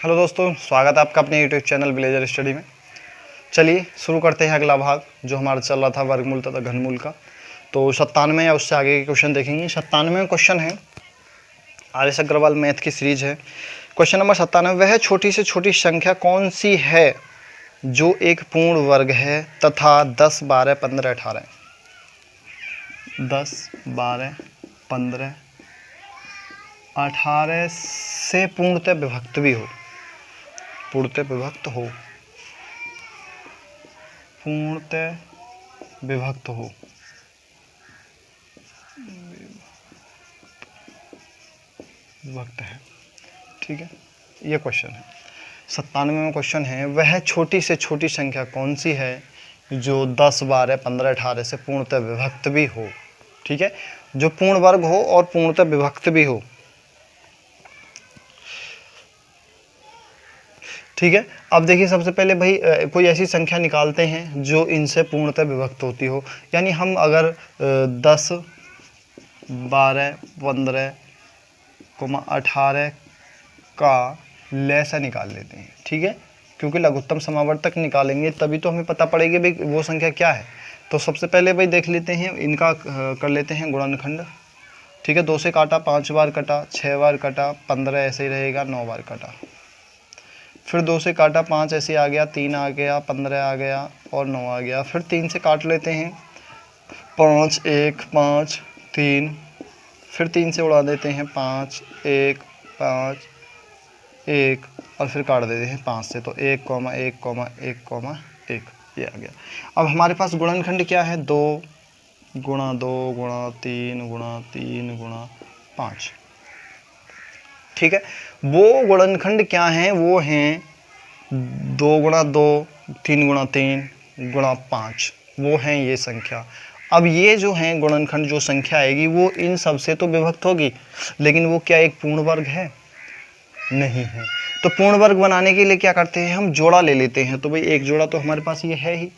Hello दोस्तों, स्वागत है आपका अपने यूट्यूब चैनल विलेजर स्टडी में। चलिए शुरू करते हैं अगला भाग जो हमारा चल रहा था वर्गमूल तथा घनमूल का। तो 97 या उससे आगे के क्वेश्चन देखेंगे। 97वें क्वेश्चन है, आर.एस. अग्रवाल मैथ की सीरीज है। क्वेश्चन नंबर 97, वह छोटी से छोटी संख्या कौन सी है जो एक पूर्ण वर्ग है तथा 10, 12, 15, 18 10, 12, 15, 18 से पूर्णतः विभक्त भी हो। पूर्णतः विभक्त हो, पूर्णतः विभक्त हो। विभक्त है, ठीक है, ये क्वेश्चन है। 97वें क्वेश्चन है, वह छोटी से छोटी संख्या कौन सी है जो 10, 12, 15, 18 से पूर्णतः विभक्त भी हो। ठीक है, जो पूर्ण वर्ग हो और पूर्णतः विभक्त भी हो। ठीक है, अब देखिए सबसे पहले भाई कोई ऐसी संख्या निकालते हैं जो इनसे पूर्णतः विभक्त होती हो। यानी हम अगर 10, 12, 15, 18 का लसा निकाल लेते हैं। ठीक है, क्योंकि लघुत्तम समावर्तक निकालेंगे तभी तो हमें पता पड़ेगी भाई वो संख्या क्या है। तो सबसे पहले भाई देख लेते हैं, इनका कर लेते हैं गुणनखंड। ठीक है, 2 से काटा, 5 बार कटा, 6 बार कटा, 15 ऐसे ही रहेगा, 9 बार कटा। फिर 2 से काटा, 5 ऐसे आ गया, 3 आ गया, 15 आ गया और 9 आ गया। फिर 3 से काट लेते हैं, 5, 1, 5, 3। फिर 3 से उड़ा देते हैं, 5, 1, 5, 1 और फिर काट देते हैं 5 से। तो 1, 1, 1, 1 ये आ गया। अब हमारे पास गुणनखंड क्या है, 2 गुणा 2 गुणा 3 गुणा 3 गुणा 5। ठीक है, वो गुणनखंड क्या हैं, वो हैं 2 गुणा 2, 3 गुणा 3 गुणा 5, वो हैं ये संख्या। अब ये जो हैं गुणनखंड जो संख्या आएगी वो इन सब से तो विभक्त होगी, लेकिन वो क्या एक पूर्ण वर्ग है? नहीं है। तो पूर्ण वर्ग बनाने के लिए क्या करते हैं, हम जोड़ा ले लेते हैं। तो भाई एक जोड़ा तो हमारे पास ये है ही,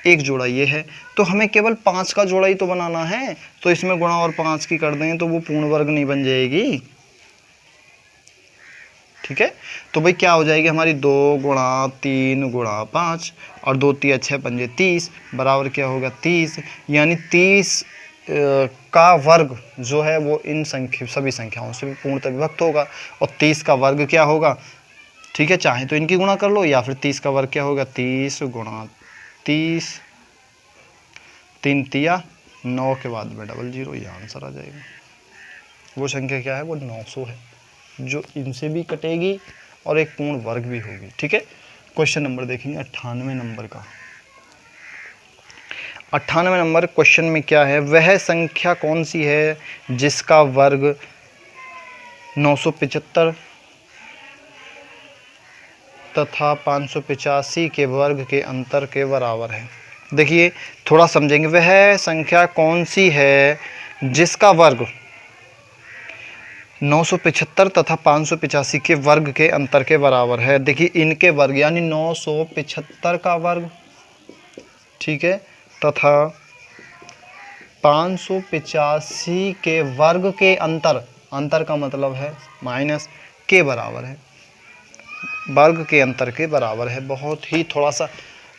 एक जोड़ा ये है, तो हमें केवल 5 का जोड़ा ही तो बनाना है। तो इसमें गुणा और 5 की कर दें तो वो पूर्ण वर्ग नहीं बन जाएगी। ठीक है, तो भाई क्या हो जाएगी हमारी, 2 गुणा 3 गुणा 5 और 2 3 6 पंजे 30 बराबर क्या होगा 30। यानी 30 का वर्ग जो है वो इन सभी संख्याओं से पूर्णतः विभक्त होगा। और 30 का वर्ग क्या होगा, ठीक है, चाहे तो इनकी गुणा कर लो या फिर 30 का वर्ग क्या होगा, 30 गुणा 30, 3 तिया 9 के बाद में 00, ये आंसर आ जाएगा। वो संख्या क्या है, वो 900 है, जो इनसे भी कटेगी और एक पूर्ण वर्ग भी होगी। ठीक है, क्वेश्चन नंबर देखेंगे 98 नंबर का। 98 नंबर क्वेश्चन में क्या है, वह संख्या कौन सी है जिसका वर्ग 975 तथा 585 के वर्ग के अंतर के बराबर है। देखिए थोड़ा समझेंगे, वह संख्या कौन सी है जिसका वर्ग 975 तथा 585 के वर्ग के अंतर के बराबर है। देखिए इनके वर्ग यानी 975 का वर्ग, ठीक है, तथा 585 के वर्ग के अंतर, अंतर का मतलब है माइनस, के बराबर है, वर्ग के अंतर के बराबर है। बहुत ही थोड़ा सा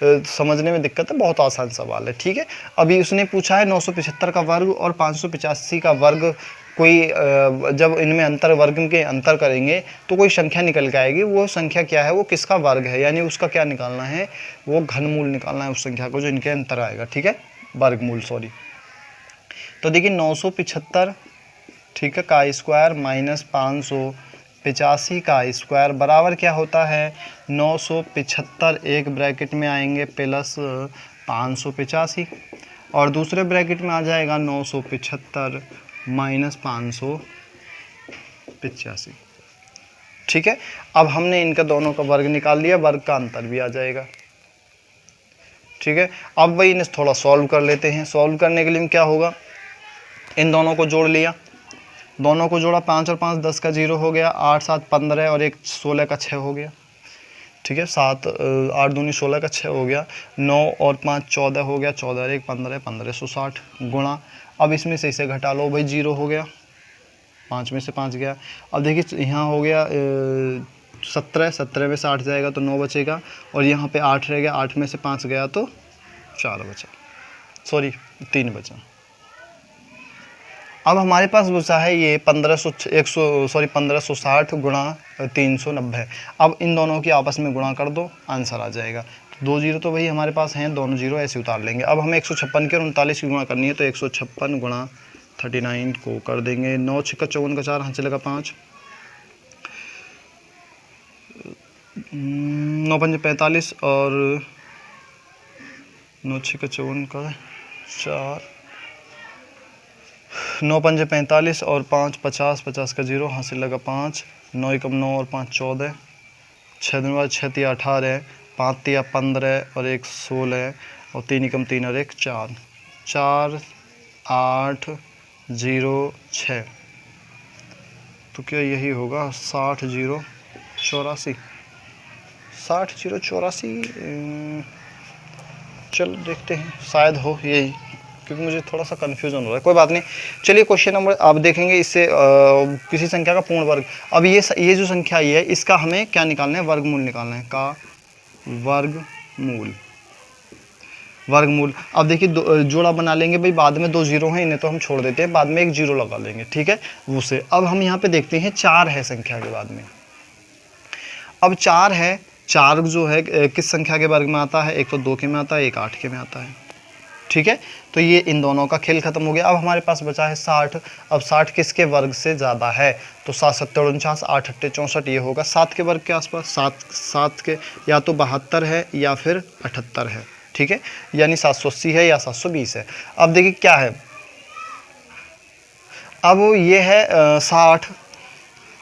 समझने में दिक्कत है, बहुत आसान सवाल है। ठीक है, अभी उसने पूछा है 975 का वर्ग और 585 का वर्ग, कोई जब इनमें अंतर वर्ग के अंतर करेंगे तो कोई संख्या निकल के आएगी। वो संख्या क्या है, वो किसका वर्ग है, यानी उसका क्या निकालना है, वो घनमूल निकालना है उस संख्या को जो इनके अंतर आएगा। ठीक है, वर्गमूल सॉरी। तो देखिए 975, ठीक है, का स्क्वायर माइनस 585 का स्क्वायर बराबर क्या होता है, 975 एक ब्रैकेट में आएंगे प्लस 585 और दूसरे ब्रैकेट में आ जाएगा 975 माइनस 585। ठीक है, अब हमने इनका दोनों का वर्ग निकाल लिया, वर्ग का अंतर भी आ जाएगा। ठीक है, अब भाई इन्हें थोड़ा सॉल्व कर लेते हैं। सॉल्व करने के लिए क्या होगा, इन दोनों को जोड़ लिया, दोनों को जोड़ा, 5 और 5 10 का 0 हो गया, 8 7 15 और 1 16 का 6 हो गया। ठीक है, 7 8 दूनी 16 का 6 हो गया, 9 और 5 14 हो गया, 14 और 1 15 1560 गुणा, अब इसमें से इसे घटा लो भाई, 0 हो गया, 5 में से 5 गया। अब देखिए यहाँ हो गया 17, 17 में से 8 जाएगा तो 9 बचेगा, और यहाँ पे 8 रह गया, 8 में से 5 गया तो 4 बचा, सॉरी 3 बचा। अब हमारे पास बचा है ये 1560 गुणा 390। अब इन दोनों की आपस में गुणा कर दो, आंसर आ जाएगा। तो 2 जीरो तो वही हमारे पास हैं, दोनों जीरो ऐसे उतार लेंगे। अब हमें 156 के और 39 की गुणा करनी है, तो 156 गुणा 39 को कर देंगे। 9 छिक्का 54 का 4, हाँ चलेगा 5, 9 पंजे 45 और 9 छिक्का 54 का 4, 9 पंजे 45 और 5 50, 50 का 0, हासिल लगा 5, 9 एकम 9 और 5 14, 6 दिन बाद 6 तिया 18, 5 तिया 15 और 1 16 और 3 एकम 3 और 1 4, 4 8 0 6। तो क्या यही होगा 60 0 84, 60 0 84। चलो देखते हैं, शायद हो यही, क्योंकि मुझे थोड़ा सा कन्फ्यूजन हो रहा है। कोई बात नहीं, चलिए क्वेश्चन नंबर आप देखेंगे। इससे किसी संख्या का पूर्ण वर्ग, अब ये जो संख्या आई है इसका हमें क्या निकालना है, वर्गमूल निकालना है, का वर्गमूल। वर्गमूल अब देखिए जोड़ा बना लेंगे भाई, बाद में 2 जीरो हैं, इन्हें तो हम छोड़ देते हैं, बाद में 1 जीरो लगा लेंगे, ठीक है वो से। अब हम यहाँ पे देखते हैं 4 है संख्या के बाद में। अब 4 है, 4 जो है किस संख्या के वर्ग में आता है, एक तो 2 के में आता है, एक 8 के में आता है, ठीक है। तो ये इन दोनों का खेल खत्म हो गया। अब हमारे पास बचा है 60। अब 60 किसके वर्ग से ज़्यादा है, तो 7 7 49, 8 8 64, ये होगा 7 के वर्ग के आसपास। 7 के या तो 72 है या फिर 78 है, ठीक है, यानी 780 है या 720 है। अब देखिए क्या है, अब ये है 60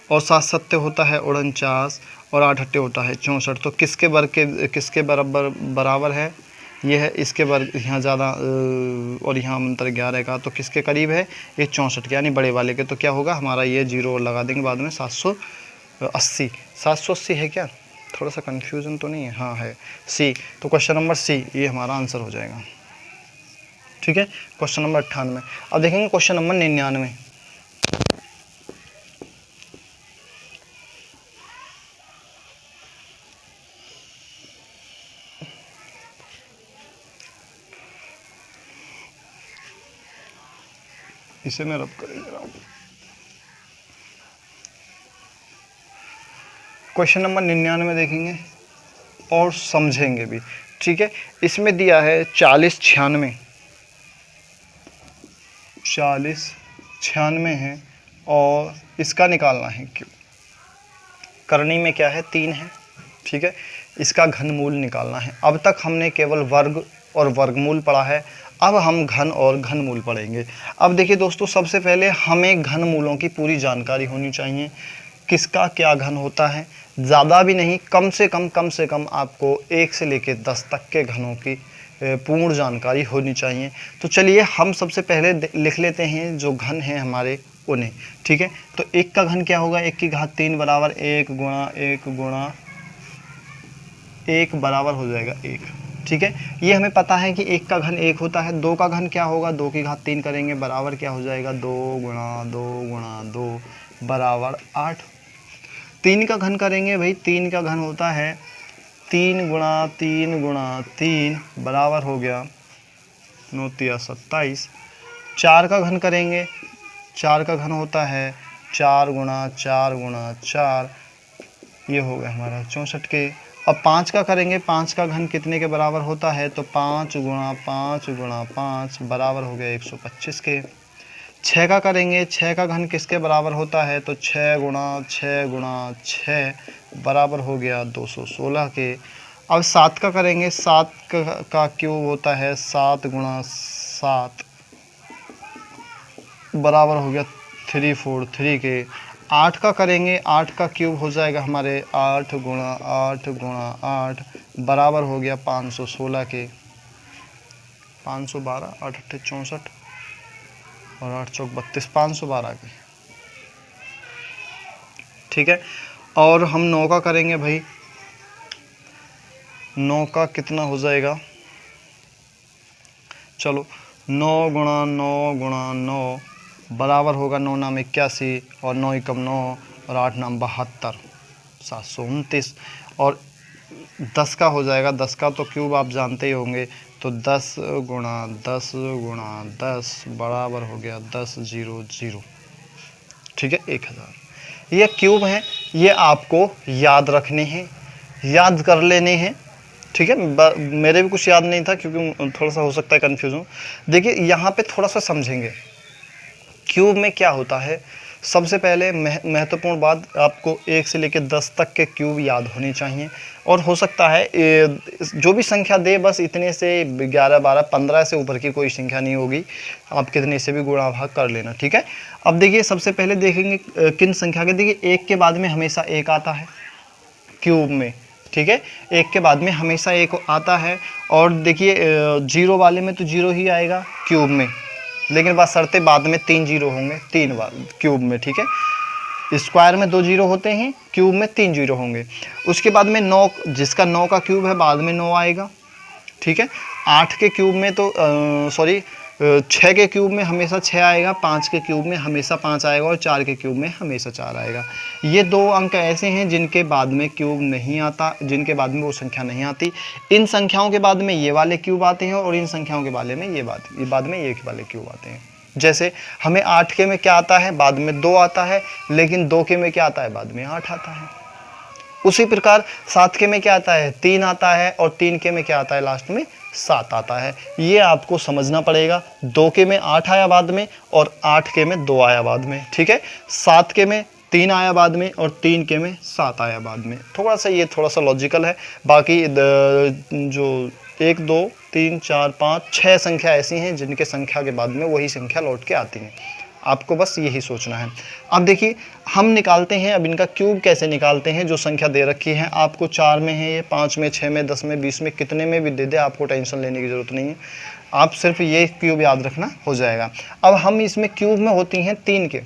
और 7 7 होता है 49 और 8 8 होता है 64। तो किसके वर्ग के किसके बराबर है, ये है इसके वर्ग, यहाँ ज़्यादा और यहाँ अंतर 11 का, तो किसके करीब है, ये 64 के, यानी बड़े वाले के। तो क्या होगा हमारा, ये जीरो लगा देंगे बाद में, 780। 780 है क्या, थोड़ा सा कन्फ्यूज़न तो नहीं है, हाँ है सी। तो क्वेश्चन नंबर सी ये हमारा आंसर हो जाएगा, ठीक है। Question number 98। अब देखेंगे क्वेश्चन नंबर 99। इसे मैं रब कर दे रहा हूँ। क्वेश्चन नंबर 99 देखेंगे और समझेंगे भी, ठीक है। इसमें दिया है 40 96, 40 96 है और इसका निकालना है क्यों। करनी में क्या है, 3 है, ठीक है, इसका घनमूल निकालना है। अब तक हमने केवल वर्ग और वर्गमूल पढ़ा है, अब हम घन और घनमूल पढ़ेंगे। अब देखिए दोस्तों, सबसे पहले हमें घनमूलों की पूरी जानकारी होनी चाहिए, किसका क्या घन होता है। ज़्यादा भी नहीं, कम से कम आपको 1 से लेकर 10 तक के घनों की पूर्ण जानकारी होनी चाहिए। तो चलिए हम सबसे पहले लिख लेते हैं जो घन हैं हमारे उन्हें, ठीक है। तो 1 का घन क्या होगा, 1 की घात 3 बराबर 1 गुणा 1 गुणा 1 बराबर हो जाएगा 1, ठीक है। ये हमें पता है कि 1 का घन 1 होता है। 2 का घन क्या होगा, 2 की घात 3 करेंगे बराबर क्या हो जाएगा, 2 गुणा 2 गुणा 2 बराबर 8। 3 का घन करेंगे भाई, 3 का घन होता है 3 गुणा 3 गुणा 3 बराबर हो गया 9 तिया 27। 4 का घन करेंगे, 4 का घन होता है 4 गुणा 4 गुणा 4, ये हो गया हमारा 64 के। अब 5 का करेंगे, 5 का घन कितने के बराबर होता है, तो 5 गुणा 5 गुणा 5 बराबर हो गया 125 के। 6 का करेंगे, 6 का घन किसके बराबर होता है, तो 6 गुणा 6 गुणा 6 बराबर हो गया 216 के। अब 7 का करेंगे, 7 का क्यूब होता है 7 गुणा 7 बराबर हो गया 343 के। 8 का करेंगे, 8 का क्यूब हो जाएगा हमारे 8 गुणा 8 गुणा 8 बराबर हो गया 516 के। 512, 8 8 64 और 8 चौक 32, 512 के, ठीक है। और हम 9 का करेंगे भाई, 9 का कितना हो जाएगा, चलो 9 गुणा 9 गुणा 9 बराबर होगा 9 नाम 81 और 9 एकम 9 और 8 नाम 72, 729 और 10 का हो जाएगा, 10 का तो क्यूब आप जानते ही होंगे, तो 10 गुणा 10 गुणा 10 बराबर हो गया 1000। ठीक है, 1000। ये क्यूब हैं, ये आपको याद रखने हैं, याद कर लेने हैं। ठीक है, मेरे भी कुछ याद नहीं था क्योंकि थोड़ा सा हो सकता है कन्फ्यूज हूँ। देखिए यहाँ पे थोड़ा सा समझेंगे क्यूब में क्या होता है। सबसे पहले महत्वपूर्ण बात, आपको 1 से लेकर 10 तक के क्यूब याद होने चाहिए, और हो सकता है जो भी संख्या दे बस इतने से 11 12 15 से ऊपर की कोई संख्या नहीं होगी, आप कितने से भी गुणा भाग कर लेना। ठीक है, अब देखिए सबसे पहले देखेंगे किन संख्या के, देखिए 1 के बाद में हमेशा 1 आता है क्यूब में। ठीक है, 1 के बाद में हमेशा 1 आता है, और देखिए 0 वाले में तो 0 ही आएगा क्यूब में, लेकिन बात शर्ते बाद में 3 0 होंगे 3 बार क्यूब में। ठीक है, स्क्वायर में 2 0 होते हैं, क्यूब में 3 0 होंगे। उसके बाद में 9, जिसका 9 का क्यूब है बाद में 9 आएगा। ठीक है, 8 के क्यूब में तो 6 के क्यूब में हमेशा 6 आएगा, 5 के क्यूब में हमेशा 5 आएगा, और 4 के क्यूब में हमेशा 4 आएगा। ये 2 अंक ऐसे हैं जिनके बाद में क्यूब नहीं आता, जिनके बाद में वो संख्या नहीं आती। इन संख्याओं के बाद में ये वाले क्यूब आते हैं, और इन संख्याओं के बारे में ये बाद में ये वाले क्यूब आते हैं। जैसे हमें 8 के में क्या आता है, बाद में 2 आता है, लेकिन 2 के में क्या आता है, बाद में 8 आता है। उसी प्रकार 7 के में क्या आता है, 3 आता है, और 3 के में क्या आता है, लास्ट में 7 आता है। ये आपको समझना पड़ेगा। 2 के में 8 आया बाद में, और 8 के में 2 आया बाद में। ठीक है, 7 के में 3 आया बाद में, और 3 के में 7 आया बाद में। ये थोड़ा सा लॉजिकल है। बाकी जो 1 2 3 4 5 6 संख्या ऐसी हैं जिनके संख्या के बाद में वही संख्या लौट के आती है। आपको बस यही सोचना है। अब देखिए हम निकालते हैं, अब इनका क्यूब कैसे निकालते हैं। जो संख्या दे रखी है आपको, 4 में है ये, 5 में, 6 में, 10 में, 20 में, कितने में भी दे दे, आपको टेंशन लेने की ज़रूरत नहीं है। आप सिर्फ ये क्यूब याद रखना, हो जाएगा। अब हम इसमें क्यूब में होती हैं 3 के,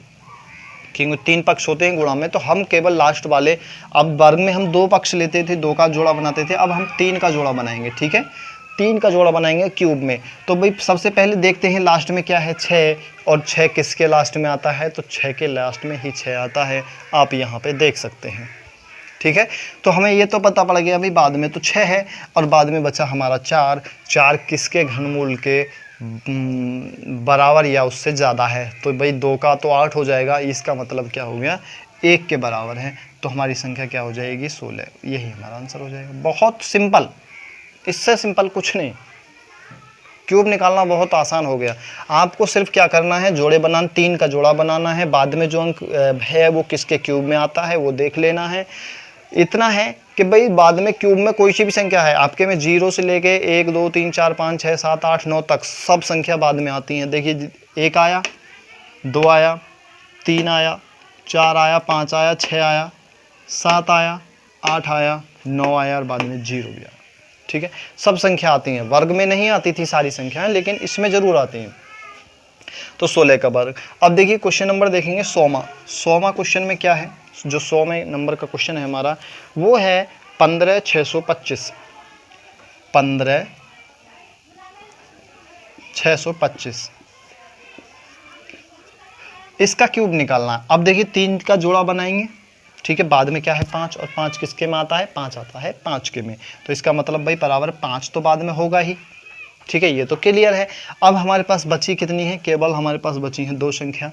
क्योंकि 3 पक्ष होते हैं गुणा में, तो हम केवल लास्ट वाले, अब वर्ग में हम 2 पक्ष लेते थे, 2 का जोड़ा बनाते थे, अब हम 3 का जोड़ा बनाएंगे। ठीक है, 3 का जोड़ा बनाएंगे क्यूब में। तो भाई सबसे पहले देखते हैं लास्ट में क्या है, 6, और 6 किसके लास्ट में आता है, तो 6 के लास्ट में ही 6 आता है, आप यहाँ पे देख सकते हैं। ठीक है, तो हमें ये तो पता पड़ गया भाई बाद में तो 6 है, और बाद में बचा हमारा 4। 4 किसके घनमूल के बराबर या उससे ज़्यादा है, तो भाई 2 का तो 8 हो जाएगा, इसका मतलब क्या हो गया, 1 के बराबर है, तो हमारी संख्या क्या हो जाएगी, 16। यही हमारा आंसर हो जाएगा। बहुत सिंपल, इससे सिंपल कुछ नहीं। क्यूब निकालना बहुत आसान हो गया। आपको सिर्फ क्या करना है, जोड़े बनाना, 3 का जोड़ा बनाना है, बाद में जो अंक है वो किसके क्यूब में आता है वो देख लेना है। इतना है कि भाई बाद में क्यूब में कोई सी भी संख्या है, आपके में 0 से लेके 1 2 3 4 5 6 7 8 9 तक सब संख्या बाद में आती हैं। देखिए 1 आया, 2 आया, 3 आया, 4 आया, 5 आया, 6 आया, 7 आया, 8 आया, 9 आया, और बाद में 0 भी आया। ठीक है, सब संख्या आती हैं। वर्ग में नहीं आती थी सारी संख्याएं, लेकिन इसमें जरूर आती हैं। तो 16 का वर्ग। अब देखिए क्वेश्चन नंबर देखेंगे 100वां क्वेश्चन में क्या है, जो 100वें नंबर का क्वेश्चन है हमारा, वो है 15625। 15625 इसका क्यूब निकालना है। अब देखिए 3 का जोड़ा बनाएंगे। ठीक है, बाद में क्या है 5, और 5 किसके में आता है, 5 आता है 5 के में, तो इसका मतलब भाई बराबर 5 तो बाद में होगा ही। ठीक है, ये तो क्लियर है। अब हमारे पास बची कितनी है, केवल हमारे पास बची हैं 2 संख्या।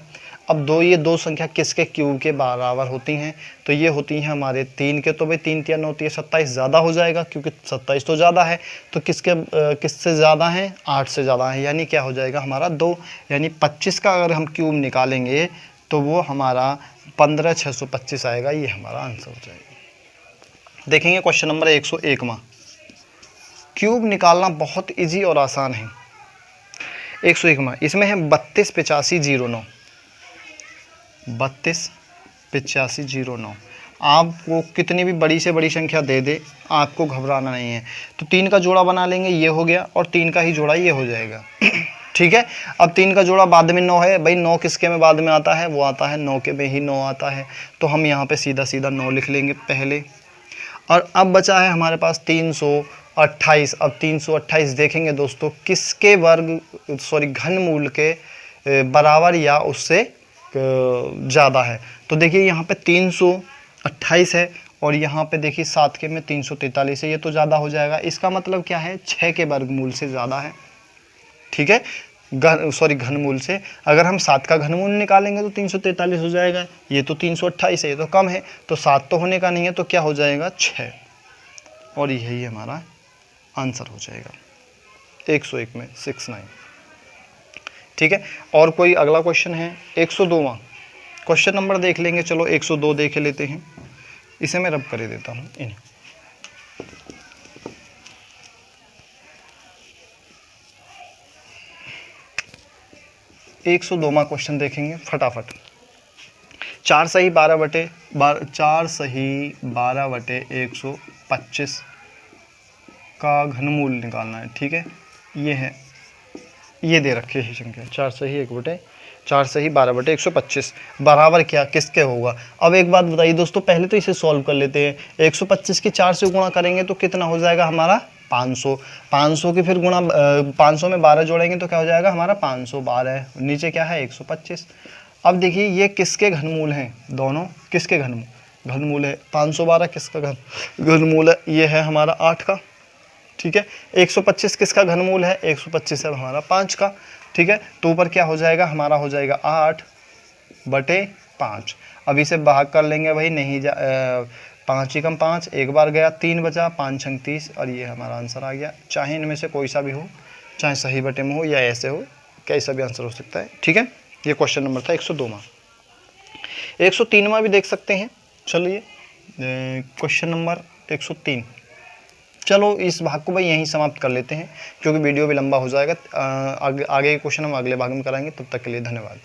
अब ये दो संख्या किसके क्यूब के बराबर होती हैं, तो ये होती हैं हमारे 3 के। तो भाई 3 3 9 3 27 ज़्यादा हो जाएगा, क्योंकि 27 तो ज़्यादा है, तो किससे ज़्यादा है, 8 से ज़्यादा है, यानी क्या हो जाएगा हमारा 2। यानी 25 का अगर हम क्यूब निकालेंगे तो वो हमारा 15625 आएगा, ये हमारा आंसर हो जाएगा। देखेंगे क्वेश्चन नंबर 101वां। क्यूब निकालना बहुत इजी और आसान है। 101वां, इसमें है 328509। 328509। आपको कितनी भी बड़ी से बड़ी संख्या दे दे, आपको घबराना नहीं है। तो 3 का जोड़ा बना लेंगे, ये हो गया, और 3 का ही जोड़ा ये हो जाएगा। ठीक है, अब 3 का जोड़ा बाद में 9 है, भाई 9 किसके में बाद में आता है, वो आता है 9 के में ही 9 आता है, तो हम यहाँ पे सीधा सीधा 9 लिख लेंगे पहले। और अब बचा है हमारे पास 328। अब 328 देखेंगे दोस्तों किसके घनमूल के बराबर या उससे ज़्यादा है। तो देखिए यहाँ पे 328 है, और यहाँ पे देखिए 7 के में 343 है, ये तो ज़्यादा हो जाएगा। इसका मतलब क्या है, 6 के वर्गमूल से ज़्यादा है, ठीक है, घनमूल से। अगर हम 7 का घनमूल निकालेंगे तो 343 हो जाएगा, ये तो 328 है, ये तो कम है, तो 7 तो होने का नहीं है, तो क्या हो जाएगा 6, और यही हमारा आंसर हो जाएगा 101 में 69, ठीक है। और कोई अगला क्वेश्चन है 102वां क्वेश्चन नंबर देख लेंगे, चलो 102 देख लेते हैं, इसे मैं रब कर देता हूँ इन्हें। 102वां क्वेश्चन देखेंगे फटाफट। 4 सही 12/125 का घनमूल निकालना है, ठीक है। ये है, ये दे रखी है संख्या 4 सही 12/125 बराबर क्या किसके होगा। अब एक बात बताइए दोस्तों, पहले तो इसे सॉल्व कर लेते हैं। 125 के 4 से गुणा करेंगे तो कितना हो जाएगा हमारा 500, 500 की फिर गुणा 500 में 12 जोड़ेंगे तो क्या हो जाएगा हमारा 512, नीचे क्या है 125। अब देखिए ये किसके घनमूल हैं, दोनों किसके घनमूल है, 512 किसका घनमूल है, ये है हमारा 8 का, ठीक है। 125 किसका घनमूल है, 125 है हमारा 5 का, ठीक है। तो ऊपर क्या हो जाएगा हमारा, हो जाएगा 8/5। अब इसे भाग कर लेंगे भाई, नहीं 5 ही कम 5, एक बार गया 3 बचा, 5 छंग 30, और ये हमारा आंसर आ गया। चाहे इनमें से कोई सा भी हो, चाहे सही बटे में हो या ऐसे हो, कैसा भी आंसर हो सकता है, ठीक है। ये क्वेश्चन नंबर था 102वां। 103वां भी देख सकते हैं, चलिए क्वेश्चन नंबर 103। चलो इस भाग को भाई यहीं समाप्त कर लेते हैं, क्योंकि वीडियो भी लंबा हो जाएगा। आगे के क्वेश्चन हम अगले भाग में कराएंगे, तब तक के लिए धन्यवाद।